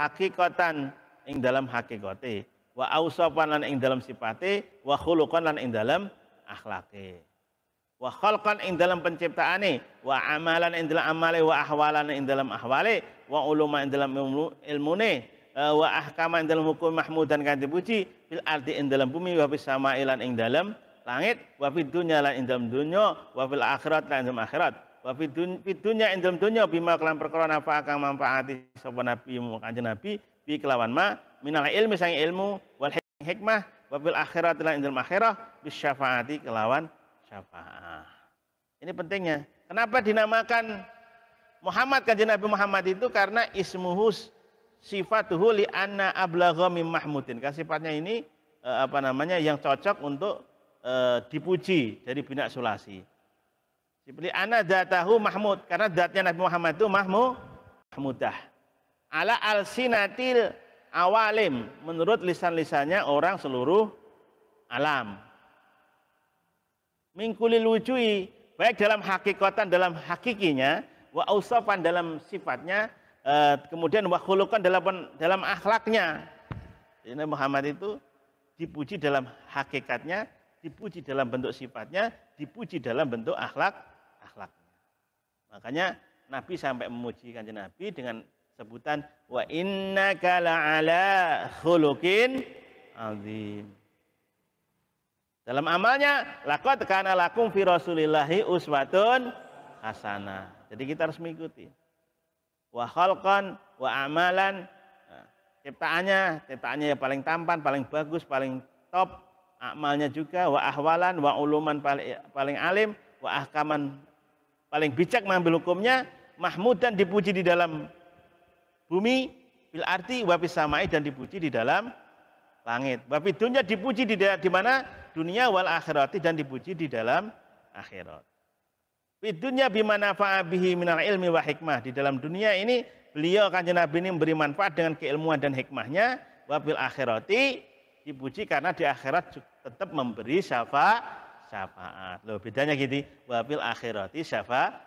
hakikatan ing dalam hakikate, wa ausofan lan ing dalam sifate, wa khuluqan lan ing dalam akhlake, wa khalqan ing dalam penciptaane, wa amalan ing dalam amale, wa ahwalan ing dalam ahwale, wa uluma ing dalam ilmune, wa ahkama ing dalam hukum mahmudan kan dipuji, fil ardi ing dalam bumi, wa fis samai lan ing dalam langit, wa fid dunya lan ing dalam dunya, wa fil akhirat lan ing dalam akhirat, wa fid dunya ing dalam dunya bima kelan perkara nafa kang manfaati sapa nabi kanjeng nabi bi kelawan ma minal ilmi sang ilmu wal hikmah, wa fil akhirat lan ing dalam akhirah bis syafaati kelawan syafaat. Ini pentingnya. Kenapa dinamakan Muhammad kanjeng Nabi Muhammad itu? Karena ismuhu sifatuhu li anna ablagha mim mahmudin. Karena sifatnya ini yang cocok untuk dipuji dari bina sulasi. Seperti ana dzatahu mahmud, karena zatnya Nabi Muhammad itu mahmudah. Ala alsinatil awalim, menurut lisan-lisannya orang seluruh alam. Mingkulil wujui, baik dalam hakikatan, dalam hakikinya, wa ausofan dalam sifatnya, kemudian wa khuluqan dalam akhlaknya. Ini Muhammad itu dipuji dalam hakikatnya, dipuji dalam bentuk sifatnya, dipuji dalam bentuk akhlaknya. Makanya Nabi sampai memuji kanjeng Nabi dengan sebutan wa innaka la'ala khuluqin azim. Dalam amalnya, laqad kana lakum fi rasulillahi uswatun hasanah. Jadi kita harus mengikuti. Wa khalqan wa amalan. Nah, ciptaannya yang paling tampan, paling bagus, paling top. Amalnya juga wa ahwalan wa uluman paling alim, wa ahkaman paling bijak mengambil hukumnya, mahmudan dipuji di dalam bumi, bil arti wa fis samai dan dipuji di dalam langit. Wa fid dunya dipuji di mana? Dunia wal akhirati dan dipuji di dalam akhirat. Fid dunya bima nafa'a bihi minal ilmi wa hikmah. Di dalam dunia ini beliau kanjeng Nabi ini memberi manfaat dengan keilmuan dan hikmahnya. Wa bil akhirati dipuji karena di akhirat tetap memberi syafaat. Loh, bedanya gitu. Wa bil akhirati syafaat.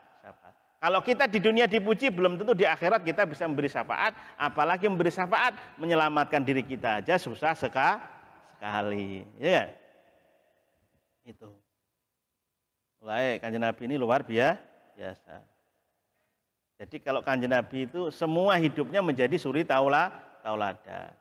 Kalau kita di dunia dipuji, belum tentu di akhirat kita bisa memberi syafaat, apalagi memberi syafaat menyelamatkan diri kita aja susah sekali. Ya. Itu. Mulai kanjeng Nabi ini luar biasa. Jadi kalau kanjeng Nabi itu semua hidupnya menjadi suri tauladan.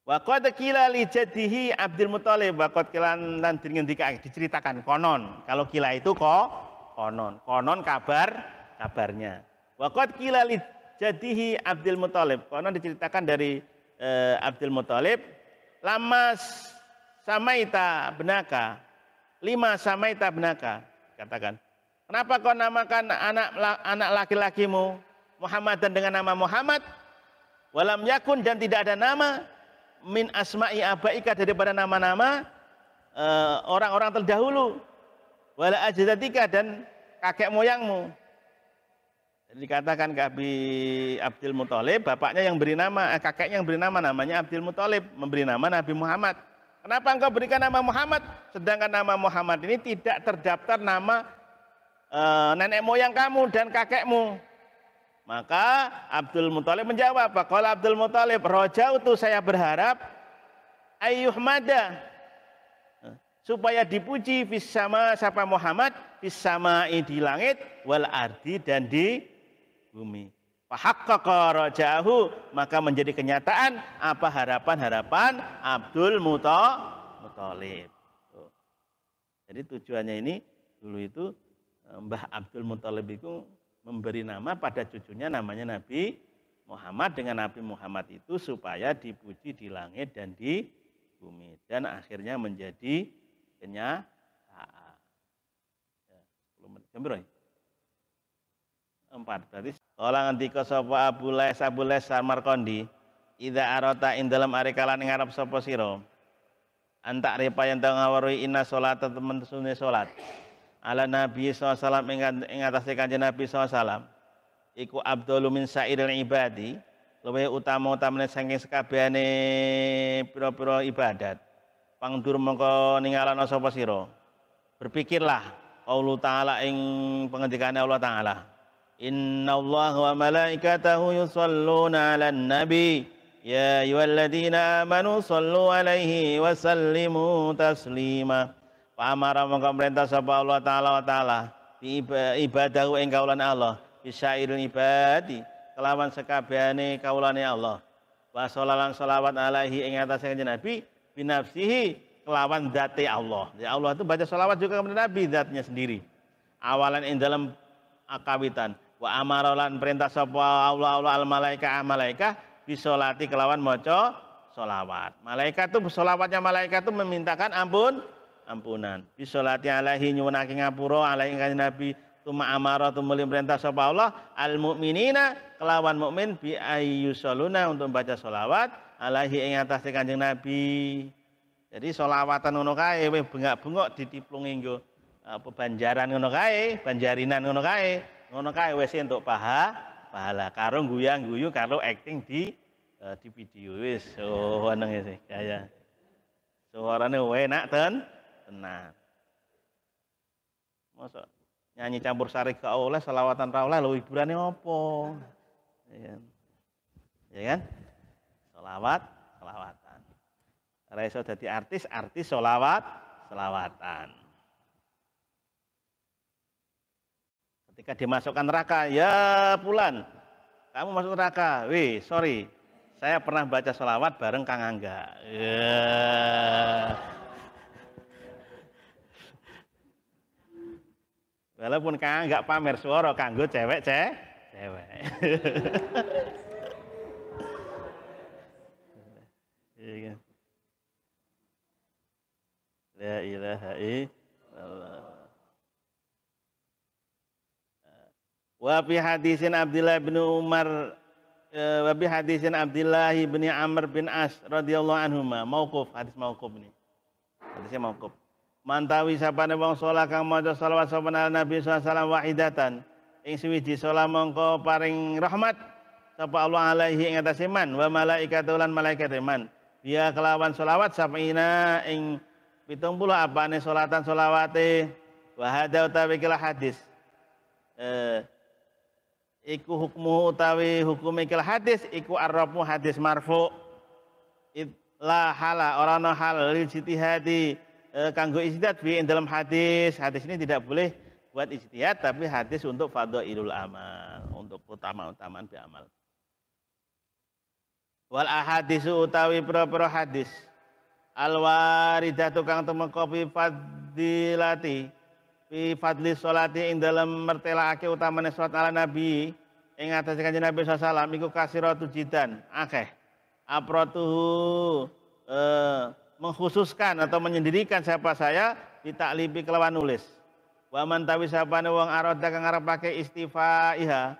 Wa qad qila li jaddihi Abdul Muthalib, wa qad qila lan diceritakan konon. Kalau qila itu konon kabarnya. Wa qad qila li jaddihi Abdul Muthalib, konon diceritakan dari Abdul Muthalib, lamas samaita benaka, 5 samaita benaka, katakan. Kenapa kau namakan anak laki-lakimu Muhammadan dengan nama Muhammad? Walam yakun dan tidak ada nama min asma'i abaika daripada nama-nama orang-orang terdahulu. Wala ajdatika dan kakek moyangmu. Jadi dikatakan Abi Abdul Muthalib, bapaknya yang beri nama, kakeknya yang beri nama, namanya Abdul Muthalib, memberi nama Nabi Muhammad. Kenapa engkau berikan nama Muhammad? Sedangkan nama Muhammad ini tidak terdaftar nama nenek moyang kamu dan kakekmu. Maka Abdul Muthalib menjawab, faqala Abdul Muthalib, rajautu saya berharap ayyuhmada supaya dipuji fis sama siapa Muhammad fis samai di langit wal ardi dan di bumi. Fahaqqaqa rajahu, maka menjadi kenyataan apa harapan Abdul Muthalib. Jadi tujuannya ini dulu itu Mbah Abdul Muthalib itu memberi nama pada cucunya namanya Nabi Muhammad, dengan Nabi Muhammad itu supaya dipuji di langit dan di bumi dan akhirnya menjadi kenyataan. Ya, 10 menit. Jam 4 berarti orang ngendika sapa Abu Les Samarqandi, idza arata ing dalam arekalan ing arep sapa sira antak repa yen ta ngawari inna sholata temen sunne salat ala Nabi sallallahu alaihi wasallam ing atase kanjeng Nabi sallallahu alaihi wasallam iku abdul min sairil ibadi, luwih utama-utamane saking sekabehane pira-pira ibadat. Pangdur mengko ningalana sapa sira, berpikirlah Allah taala ing pengendikane Allah taala. Innallaha wa malaikatahu yusholluna 'alan nabi ya ayyuhalladzina amanu shollu 'alaihi wa sallimu taslima. Pamara mongko perintah sapa Allah taala ibadahu ing kaulan Allah bisairil ibadi kelawan sekabehane kaulane Allah. Wa sholalan sholawat alaihi ing atase kanjeng Nabi binafsihi kelawan zati Allah. Ya Allah itu baca sholawat juga kepada Nabi zatnya sendiri. Awalan ing dalam akawitan. Wa amarolan perintah sapa Allah al malaika bisolati kelawan maca sholawat. Malaikat itu sholawatnya malaikat itu memintakan ampunan. Bisolati alaihi nyuwunake ngapura alaihi kanjeng Nabi tuma amara tumuli perintah sapa Allah al mukminina kelawan mukmin bi ayyusoluna untuk membaca sholawat alaihi ing atase kanjeng Nabi. Jadi sholawatan ngono kae bengak-bengok ditiplungi nggo banjaran ngono kae, banjarinan ngono kae wis entuk pahala karo guyang-guyu karo acting di video wis weneng sih kaya suarane enak tenan. Mosok nyanyi campur sari gak oleh, selawatan ra oleh, lho hiburane opo? Ya kan? Selawatan. Ora iso dadi artis selawatan. Ketika dimasukkan neraka, ya Fulan, kamu masuk neraka. Wih, sorry, saya pernah baca selawat bareng Kang Angga. Walaupun Kang Angga pamer suara kanggo cewek. La ilaha illallah. Wa fi hadisin Abdullah bin Umar wa bi hadisin Abdullah bin Amr bin As radhiyallahu anhuma mauquf, hadis mauquf ini. Hadisnya mauquf. Mantawi sapane wong saleh kang maca selawat sapa Nabi sallallahu alaihi wasallam wahidatan ing suwiji salat mongko paring rahmat sapa Allah alaihi ing atase man wa malaikatu lan malaikat man. Dia kelawan selawat sapina ing 70 apane salatan selawate wa hada utawi kila hadis. Iku hukmu utawi hukume kila hadis iku arrafu hadis marfu. La hala ora ana hal lil ijtihadi kanggo ijtihad fi dalam hadis. Hadis ini tidak boleh buat ijtihad tapi hadis untuk fadhailul amal, untuk utama-utamaan bi amal. Wal ahadisu utawi pira-pira hadis al waridatu kang tumeka fi fadilati fi fadli sholati ing dalam mertelake utamane salat ala nabi ing atase kanjeng Nabi sallallahu alaihi wasallam iku kasiratu jidan akeh apratuhu mengkhususkan atau menyendirikan siapa saya ditaklibi kelawan nulis wa man tawi sapane wong arada kang ngarepake istifaiha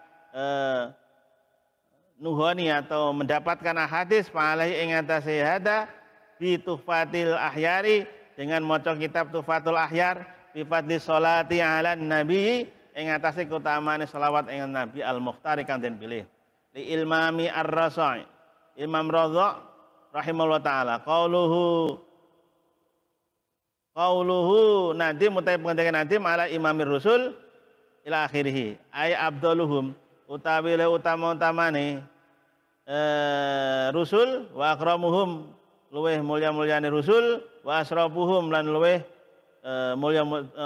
nuhoni atau mendapatkan hadis falai ing atase hada bi tuhfatil ahyari dengan maca kitab tuhfatul ahyar bi fadli sholati ala nabi ing atase keutamaan selawat ing nabi al mukhtar kang den pilih li ilmami ar-rasa'i Imam Radha rahimahullah taala qauluhu nadim mutai pengendikan nadim ala imamir rusul ila akhirih ay abduluhum utawi le utama-utamane rusul wa akramuhum luweh mulya-mulyane rusul wa asrafuhum lan luweh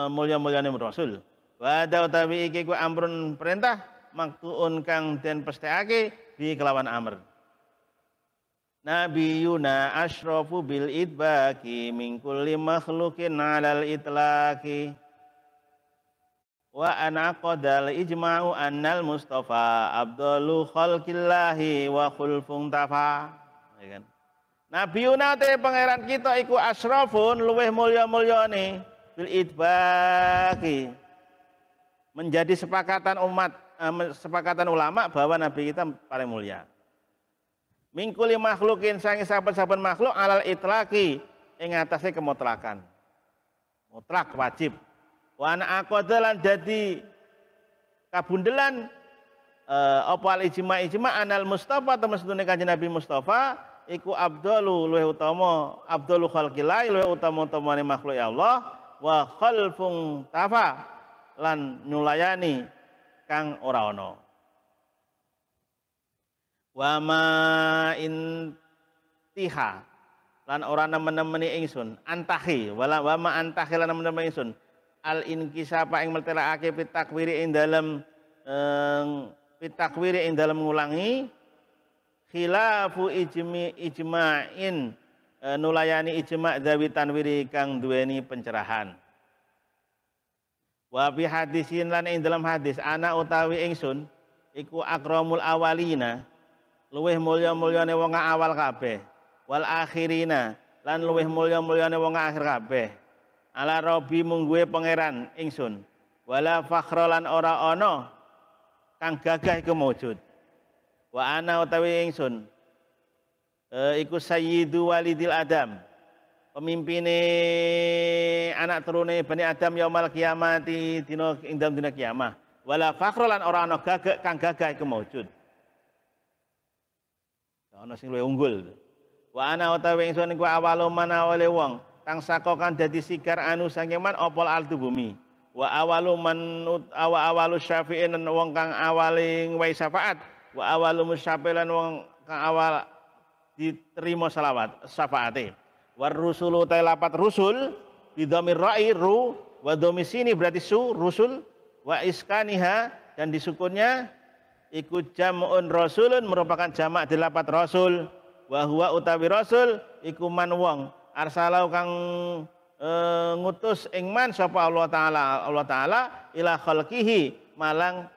mulya-mulyane rasul wa ada utawi iki ku amrun perintah maktuun kang den pesthekake bi kelawan amr nabiyuna asyrafu bil idbaki min kulli makhluqin 'alal itlaqi wa ana qadal ijma'u annal mustafa abdullu khalqillahi wa khulfun tafa ya kan nabiyuna te pangeran kita iku asrafun luweh mulya-mulyane bil idbaki menjadi sepakatan umat sepakatan ulama bahwa nabi kita paling mulia min kulli makhluqin sange saben-saben makhluk alal itlaqi ing atase kemutlakan mutlak wajib wa ana aqdalan jadi kabundelan apa al ijma anal mustafa temestune kanjeng Nabi Mustafa iku abdalu luwih utama abdalu khalqillah luwih utama-utamane makhluk ya Allah wa khalfun tafa lan nyulayani kang ora ana. Wa ma intiha lan ora nemen-nemeni ingsun antahi wala wa ma antahi lan nemen-nemeni ingsun al inkisapa ing meltelakake pitakwiri ing dalem ngulangi khilafu ijma'in nulayani ijma' dawi tanwiri kang duweni pencerahan. Wa fi hadisin lan ing dalam hadis ana utawi ingsun iku akramul awalina luweh mulya-mulyane wong awal kabeh wal akhirina lan luweh mulya-mulyane wong akhir kabeh ala rabbi mungguhe pangeran ingsun wala fakhra lan ora ana kang gagah iku maujud wa ana utawi ingsun iku sayyidu walidil adam pemimpine anak turune Bani Adam yaumal kiamati dina ing dalem dina kiamah wala fakhra lan ora ana gagah kang gagah iku maujud ana sing luwih unggul wa ana utawi ingsun iku awalu manawale wong kang sakokan dadi sigar anu saking man opol altu bumi wa awalu syafi'in wong kang awaling wae syafaat wa awalu musyafilan wong kang awal diterima syafaate war rusulu ta lapat rusul bidhamir ra'i ru wa domisini berarti su rusul wa iskaniha dan disukunnya iku jam'un rasulun merupakan jamak di lapat rasul wa huwa utawi rasul iku man wong arsalau kang ngutus ing man sapa Allah taala ila khalqihi malang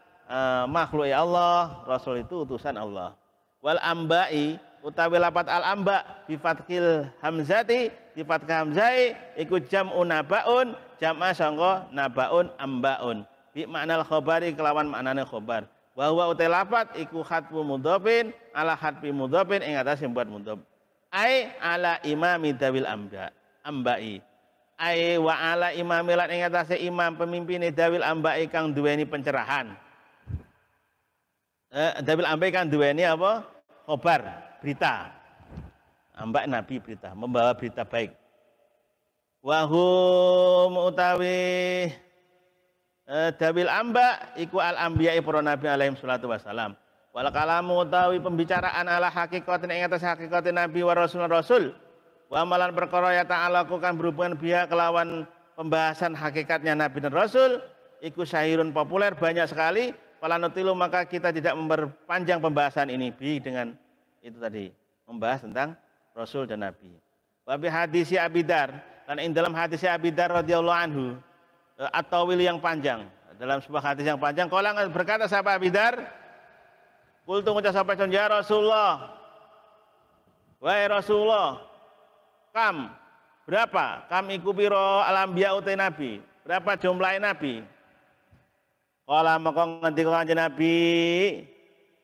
makhluk Allah rasul itu utusan Allah wal ambai utawi lapat al amba bi fathil hamzati di fathah hamzai iku jam'un nabaun jam'a sangka nabaun ambaun bi maknal khabari kelawan maknane khabar wa huwa utai lapat iku khatfu mudhofin ala khatfi mudhofin ing atase buat mudhof ai ala imami dawil ambai ai wa ala imami lan ing atase imam pemimpine dawil ambai kang duweni pencerahan dawil ambai kang duweni apa khabar berita ambak nabi berita membawa berita baik wa hum utawi dawil amba iku al anbiya para nabi alaihim salatu wassalam wal kalamu utawi pembicaraan ala hakikatin ing atas hakikatin nabi wa rasul wa amalan perkara ya ta'ala kan berhubungan biha kelawan pembahasan hakikatnya nabi dan rasul iku syahirun populer banyak sekali falanutilu maka kita tidak memperpanjang pembahasan ini dengan itu tadi membahas tentang rasul dan nabi wa bi hadisi Abidar dan ing dalam hadis Abidar radhiyallahu anhu at-tawil yang panjang dalam sebuah hadis yang panjang qala berkata sahabat Abidar qultu ngucap sapa ya Rasulullah wahai Rasulullah kam berapa kam iku pira al-anbiya utai nabi berapa jumlah nabi qala maka ngendika kanjeng nabi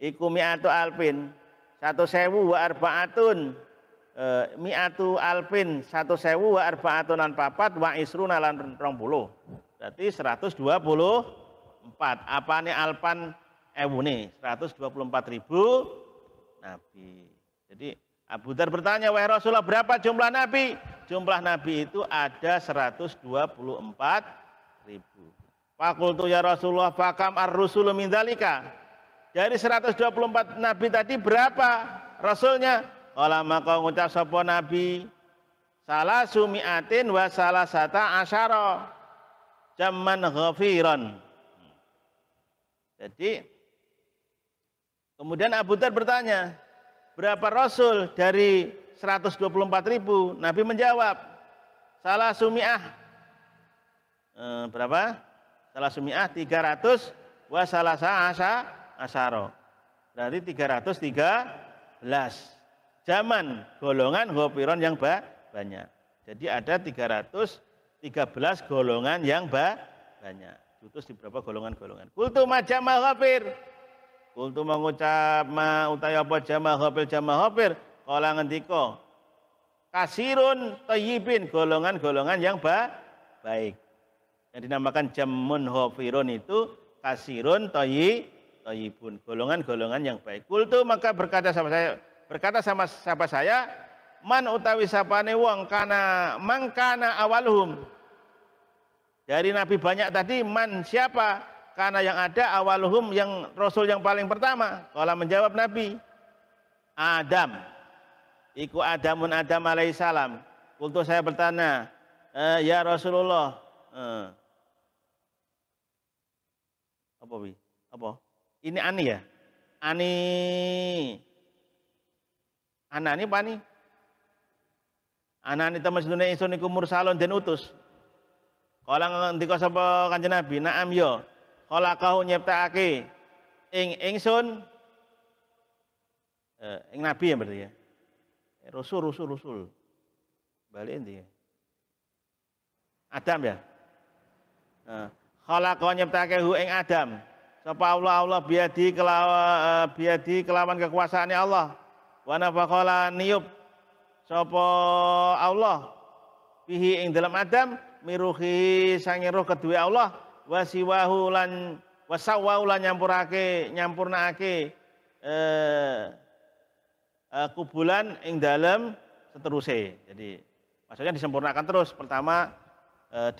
iku mi'atu alfin 1.000 wa arbaatun mi'atu alfin 1.000 wa arbaatun lan papat wa isruna lan 20 berarti 124 apane alpan ewune 124.000 nabi. Jadi Abu Dzar bertanya wahai Rasulullah berapa jumlah nabi? Jumlah nabi itu ada 124.000. Fakultu ya Rasulullah fakam ar-rusulu min dzalika. Dari 124 nabi tadi berapa rasulnya? Qala maka ngucap sapa nabi salasu mi'atin wa salasata asyara jamman ghafiran. Jadi kemudian Abu Dzar bertanya, berapa rasul dari 124.000? Nabi menjawab, salah sumi'ah. Berapa? Salah sumi'ah 300 wa salasa asyara. Berarti 313. Zaman golongan ghafiran yang banyak. Jadi ada 313 golongan yang banyak. Diutus di beberapa golongan-golongan. Kultu ma jama ghafir. Kultu mengucap ma utawi apa jama ghafir. Kala ngendika kasirun thayyibin golongan-golongan yang baik. Yang dinamakan jamun ghafirun itu kasirun thayyibun golongan-golongan yang baik. Kultu maka berkata sama saya man utawi sapane wong kana mangkana awalhum dari nabi banyak tadi man siapa karena yang ada awaluhum yang rasul yang paling pertama. Qala menjawab Nabi, Adam. Iku Adamun Adam alaihissalam. Kultu saya bertanya, ya Rasulullah. Apa bi? Apa? Ini ani ya? Ani. Anani apa nih? Anani teman sedunia isun iku mursalun dan utus. Kala ngendika sapa Kanjeng Nabi, na'am yo. Kala kau nyiptakake ingsun ing Nabi ya berarti ya. Rasul. Balik endi ya? Adam ya. Kala kau nyiptakake hu ing Adam. Sapa Allah biadi kelawan kekuasaane Allah. Wa nafaqala niyub sapa Allah bihi ing dalam Adam miruhi sange roh kedua Allah wasiwahu lan wasawahu lan nyampurnake kubulan ing dalam seterusnya. Jadi maksudnya disempurnakan terus. Pertama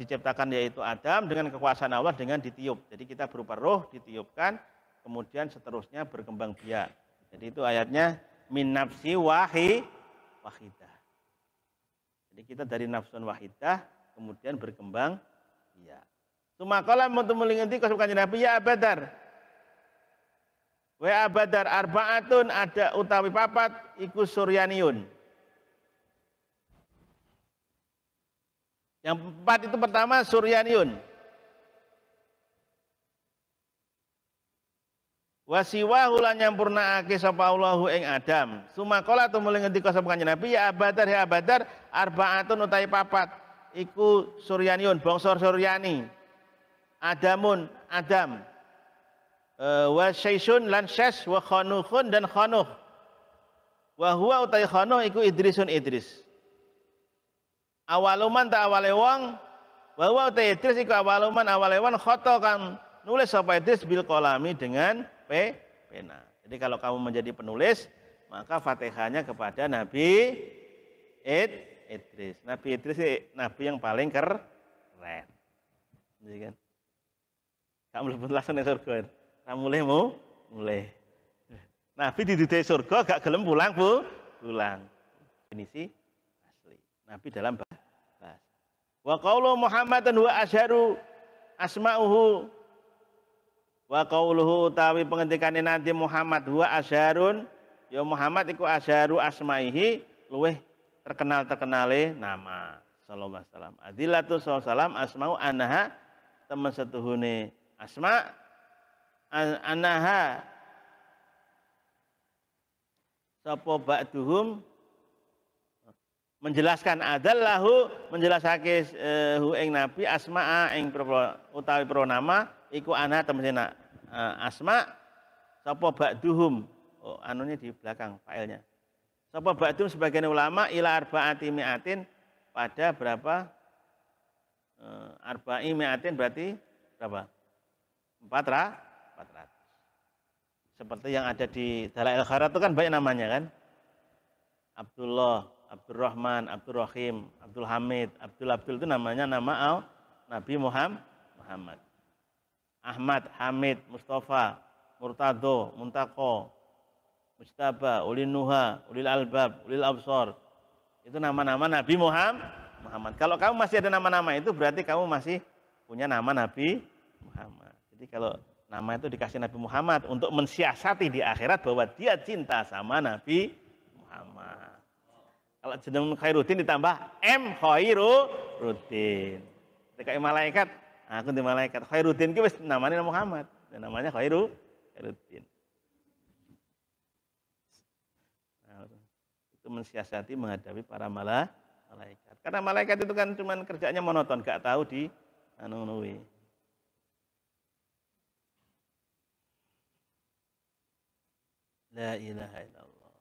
diciptakan yaitu Adam dengan kekuasaan Allah dengan ditiup. Jadi kita berupa roh ditiupkan, kemudian seterusnya berkembang biak. Jadi itu ayatnya min nafsi wahidah. Jadi kita dari nafsun wahidah kemudian berkembang biak. Sumakala untuk melingati kasukan Nabi ya Abadar. Wa Abadar arbaatun ada utawi papat iku suryaniun. Yang empat itu pertama suryaniun. Wasiwahu lan nyampurnaake sapa Allahu ing Adam. Sumakala tumuli ngendika sapa Kanjeng Nabi ya Abadar arbaatun utawi papat iku suryaniun bangsa Suryani. Adamun Adam. Wa syaisun lan syais wa khanukhun dan khanuh. Wa huwa utawi khanuh iku Idrisun Idris. Awaluman ta awale wong wa huwa utawi Idris iku awaluman awale wong khoto kan nulis sapa Idris bil qalami dengan pena. Jadi kalau kamu menjadi penulis, maka Fatihahnya kepada Nabi Idris. Nabi Idris nabi yang paling keren. Jadi kan, kamu lebih langsung ke surga. Kamu mulai. Nabi dididik surga, gak gelem pulang. Definisi asli. Nabi dalam bahasa. Wa qaulu Muhammadan wa asharu asma'uhu. Wa qauluhu utawi pengendikane nanti Muhammad huwa asyarun ya Muhammad iku asyaru asmaihi luweh terkenale nama sallallahu alaihi wasallam. Adillatu sallallahu asma'u annaha temen setuhune asma annaha sapa ba'duhum menjelaskan adallahu menjelasake hu ing nabi asma'a ing utawi pranama iku ana temen asma sapa ba'duhum anunya di belakang failnya sapa ba'duhum sebagian ulama ila arba'ati mi'atin pada berapa arba'i mi'atin berarti berapa 400 seperti yang ada di Dalail Kharat itu kan banyak namanya kan Abdullah, Abdurrahman, Abdurrahim, Abdul Hamid, Abdul itu namanya nama Nabi Muhammad. Ahmad, Hamid, Mustafa, Murtado, Muntaqo, Mustaba, Ulil Nuha, Ulil Albab, Ulil Absor. Itu nama-nama Nabi Muhammad. Kalau kamu masih ada nama-nama itu berarti kamu masih punya nama Nabi Muhammad. Jadi kalau nama itu dikasih Nabi Muhammad untuk mensiasati di akhirat bahwa dia cinta sama Nabi Muhammad. Kalau jeneng Khairuddin ditambah M Khairuddin. Ketika malaikat, aku di malaikat Khairuddin itu namanya Muhammad dan namanya Khairuddin. Nah, itu mensiasati menghadapi para malaikat. Karena malaikat itu kan cuma kerjanya monoton, gak tahu di anu-nuwi. La ilaha illallah.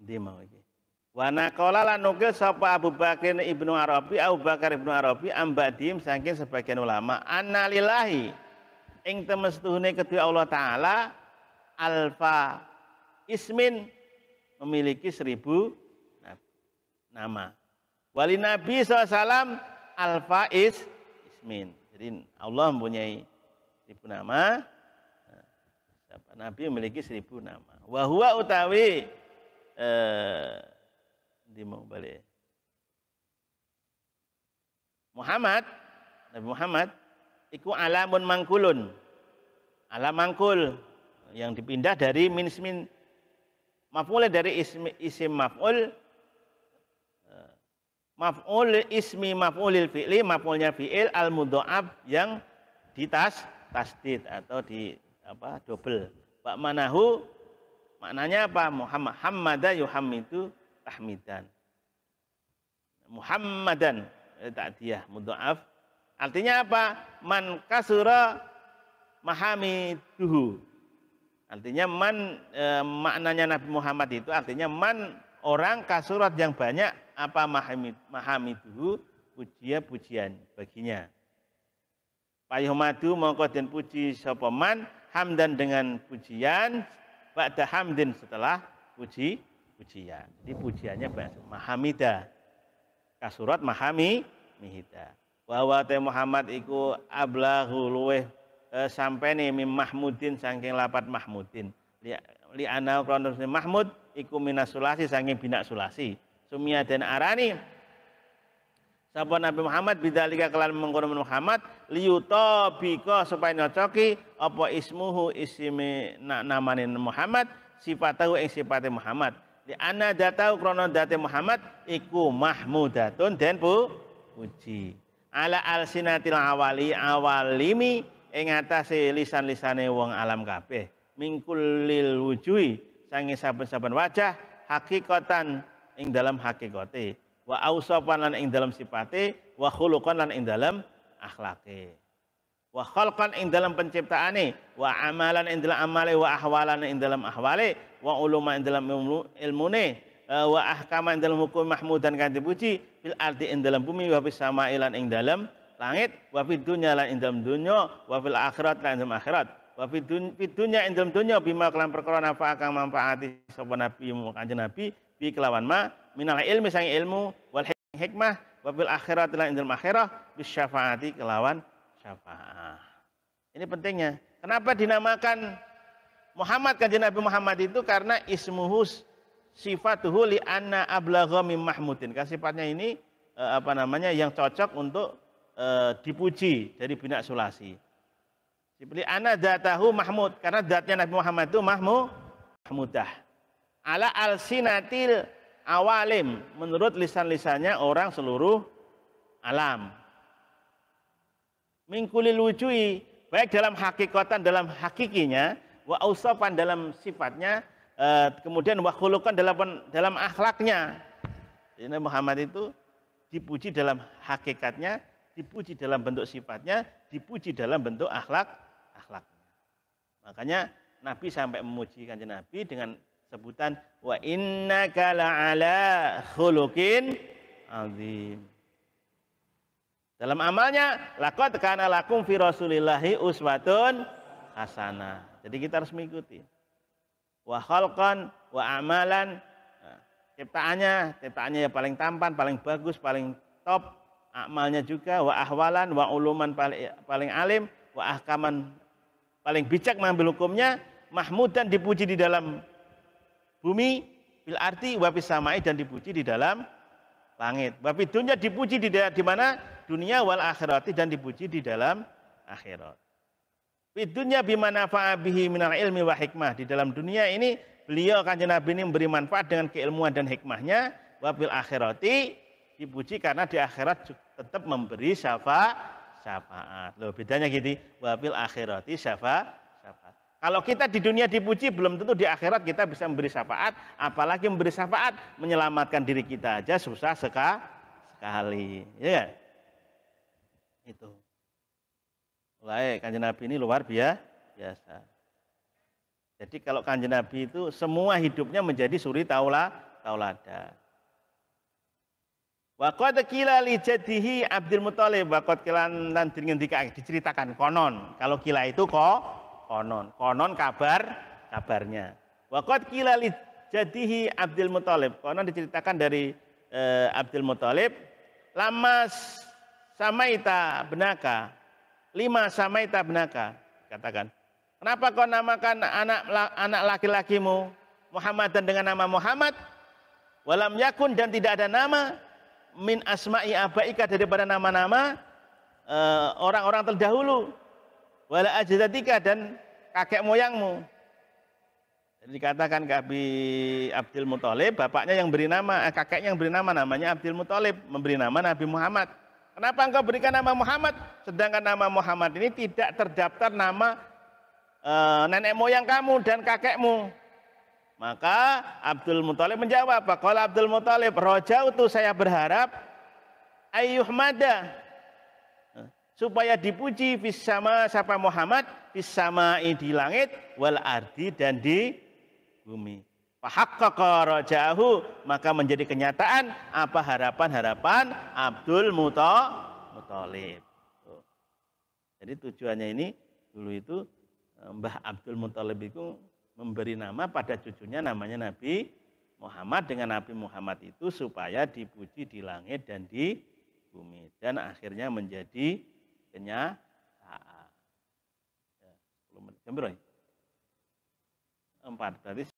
Ndi mau iki? Wa naqala lan nukil sapa Abu Bakar Ibnu Arabi, ambadim saking sebagian ulama, annalillahi ing temestuhune kedua Allah taala alfa ismin memiliki 1000 nama. Wali Nabi SAW alfa ismin. Jadi Allah mempunyai 1000 nama. Nabi memiliki 1000 nama. Wa huwa utawi di mau balik. Muhammad, Nabi Muhammad iku alamun mangkulun. Alam mangkul yang dipindah dari min maf'ul dari isim maf'ul ismi maf'ulil fi'li maf'ulnya fi'il al mudha'af yang tasdid atau di double. Pak manahu maknanya apa? Muhammadan yuhammidu tahmidan. Muhammadan ta'diyah mudha'af. Artinya apa? Man kasura mahamiduhu. Artinya maknanya Nabi Muhammad itu artinya man orang kasurat yang banyak apa mahamiduhu pujian baginya. Payuhmadu mongko den puji sapa man hamdan dengan pujian ba'da hamdin setelah pujian. Jadi pujiannya mahamida. Kasurat mahamida. Wa ta Muhammad iku ablahu luweh sampai nih mim mahmudin saking lapat mahmudin li ana kronos mahmud iku minas sulasi saking bina sulasi sumia dan arani sapa Nabi Muhammad bidzalika kelan mengkono Muhammad liyuta bika supaya nyocoki apa ismuhu isime namane Muhammad sifatahu ing sifate Muhammad li ana datau krono date Muhammad iku mahmudatun den puji ala alsinatil awalimi ing atase lisan-lisane wong alam kabeh mingkulil wujuhi sange saben-saben wajah hakikatan ing dalam hakikate wa ausafan lan ing dalam sifate wa khuluqan lan ing dalam akhlake wa khalqan ing dalam penciptaane wa amalan ing dalam amale wa ahwalan ing dalam ahwale wa uluma ing dalam ilmune wa ahkama ing dalam hukum mahmudan kan dipuji fil ardi ing dalam bumi wa fis sama'i lan ing dalam langit wa fid dunya lan ing dalam dunya wa fil akhirat lan ing dalam akhirat wa fid dunya ing dalam dunya bima kelan perkara nafa kang manfaati sapa nabi kanjeng nabi bi kelawan ma minal ilmi sang ilmu wal hikmah wa fil akhirat lan ing dalam akhirah bis syafaati kelawan syafaat. Ini pentingnya. Kenapa dinamakan Muhammad kanjeng Nabi Muhammad itu karena ismuhus sifatuhu li anna ablagha mim mahmudin. Karena sifatnya ini yang cocok untuk dipuji dari bina sulasi. Seperti ana dzatahu mahmud karena zatnya Nabi Muhammad itu mahmudah. Ala alsinatil awalim menurut lisan-lisannya orang seluruh alam. Mingkulil wujuhi baik dalam hakikatan dalam hakikinya wa ausafan dalam sifatnya kemudian wa khuluqan dalam akhlaknya. Ini Muhammad itu dipuji dalam hakikatnya, dipuji dalam bentuk sifatnya, dipuji dalam bentuk akhlaknya. Makanya Nabi sampai memuji kanjeng Nabi dengan sebutan wa innaka la'ala khuluqin azim. Dalam amalnya laqad kana lakum fi rasulillahi uswatun hasanah. Jadi kita harus mengikuti. Wa khalqan wa amalan. Ciptaannya ya paling tampan, paling bagus, paling top. Amalnya juga wa ahwalan wa uluman paling alim wa ahkaman paling bijak mengambil hukumnya mahmudan dipuji di dalam bumi bil arti wa fis samai dan dipuji di dalam langit. Wa fid dunya dipuji di mana? Dunia wal akhirati dan dipuji di dalam akhirat. Fid dunya bima nafa'a bihi minal ilmi wa hikmah. Di dalam dunia ini beliau kanjeng Nabi ini memberi manfaat dengan keilmuan dan hikmahnya. Wa fil akhirati dipuji karena di akhirat tetap memberi syafaat. Loh bedanya gitu. Wa fil akhirati syafaat. Kalau kita di dunia dipuji belum tentu di akhirat kita bisa memberi syafaat, apalagi memberi syafaat menyelamatkan diri kita aja susah sekali. Ya. Itu. Mulai kanjeng Nabi ini luar biasa. Jadi kalau kanjeng Nabi itu semua hidupnya menjadi suri tauladan. Wa qad qila li jaddihi Abdul Muthalib wa qad kilan lan diceritakan konon. Kalau kila itu konon kabarnya. Wa qad qila li jaddihi Abdul Muthalib. Konon diceritakan dari Abdul Muthalib lama samaita benaka. 5 samaita benaka. katakan, kenapa kau namakan anak laki-lakimu Muhammadan dengan nama Muhammad? Walam yakun, dan tidak ada nama min asma'i abaika, daripada nama-nama orang-orang terdahulu, wala ajdatika, dan kakek moyangmu. Jadi dikatakan ke Abi Abdul Muthalib, bapaknya yang beri nama, kakeknya yang beri nama, namanya Abdul Muthalib, memberi nama Nabi Muhammad. Kenapa engkau berikan nama Muhammad? Sedangkan nama Muhammad ini tidak terdaftar nama nenek moyang kamu dan kakekmu. Maka Abdul Muthalib menjawab, kalau Abdul Muthalib, rojautu, saya berharap, ayyuhmada, supaya dipuji, fis sama, siapa Muhammad, fis sama'i, di langit, wal ardi, dan di bumi. Fahaqqaqa rajahu, maka menjadi kenyataan apa harapan-harapan Abdul Muthalib. Jadi tujuannya ini dulu itu Mbah Abdul Muthalib itu memberi nama pada cucunya namanya Nabi Muhammad, dengan Nabi Muhammad itu supaya dipuji di langit dan di bumi, dan akhirnya menjadi kenyataan. 10 menit. Jam berapa? 4. Berarti